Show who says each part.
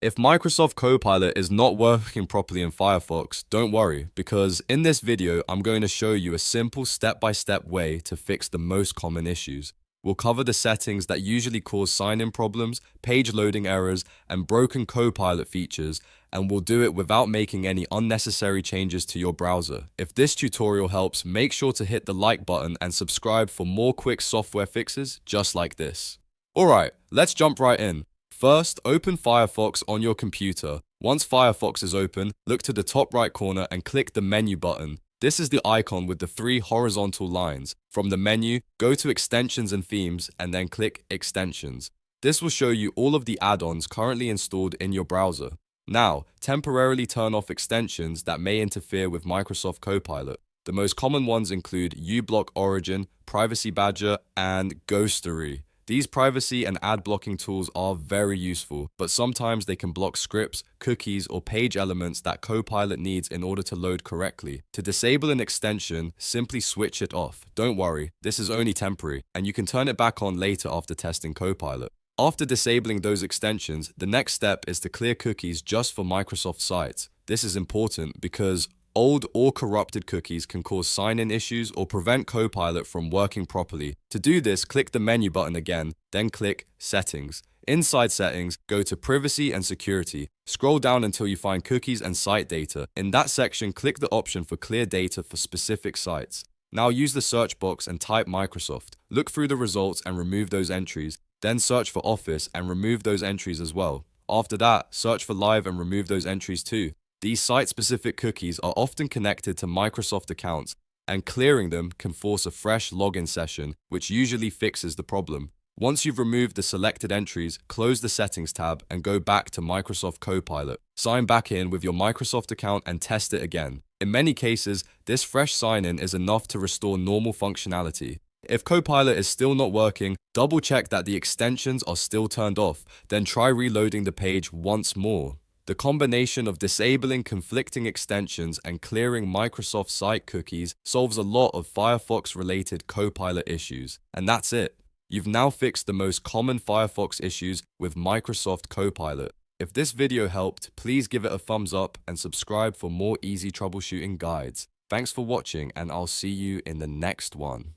Speaker 1: If Microsoft Copilot is not working properly in Firefox, don't worry, because in this video, I'm going to show you a simple step-by-step way to fix the most common issues. We'll cover the settings that usually cause sign-in problems, page loading errors, and broken Copilot features, and we'll do it without making any unnecessary changes to your browser. If this tutorial helps, make sure to hit the like button and subscribe for more quick software fixes just like this. Alright, let's jump right in. First, open Firefox on your computer. Once Firefox is open, look to the top right corner and click the menu button. This is the icon with the 3 horizontal lines. From the menu, go to Extensions and Themes and then click Extensions. This will show you all of the add-ons currently installed in your browser. Now, temporarily turn off extensions that may interfere with Microsoft Copilot. The most common ones include uBlock Origin, Privacy Badger, and Ghostery. These privacy and ad blocking tools are very useful, but sometimes they can block scripts, cookies, or page elements that Copilot needs in order to load correctly. To disable an extension, simply switch it off. Don't worry, this is only temporary, and you can turn it back on later after testing Copilot. After disabling those extensions, the next step is to clear cookies just for Microsoft sites. This is important because old or corrupted cookies can cause sign-in issues or prevent Copilot from working properly. To do this, click the menu button again, then click Settings. Inside Settings, go to Privacy and Security. Scroll down until you find Cookies and Site Data. In that section, click the option for Clear Data for specific sites. Now use the search box and type Microsoft. Look through the results and remove those entries. Then search for Office and remove those entries as well. After that, search for Live and remove those entries too. These site-specific cookies are often connected to Microsoft accounts, and clearing them can force a fresh login session, which usually fixes the problem. Once you've removed the selected entries, close the Settings tab and go back to Microsoft Copilot. Sign back in with your Microsoft account and test it again. In many cases, this fresh sign-in is enough to restore normal functionality. If Copilot is still not working, double-check that the extensions are still turned off, then try reloading the page once more. The combination of disabling conflicting extensions and clearing Microsoft site cookies solves a lot of Firefox-related Copilot issues. And that's it. You've now fixed the most common Firefox issues with Microsoft Copilot. If this video helped, please give it a thumbs up and subscribe for more easy troubleshooting guides. Thanks for watching, and I'll see you in the next one.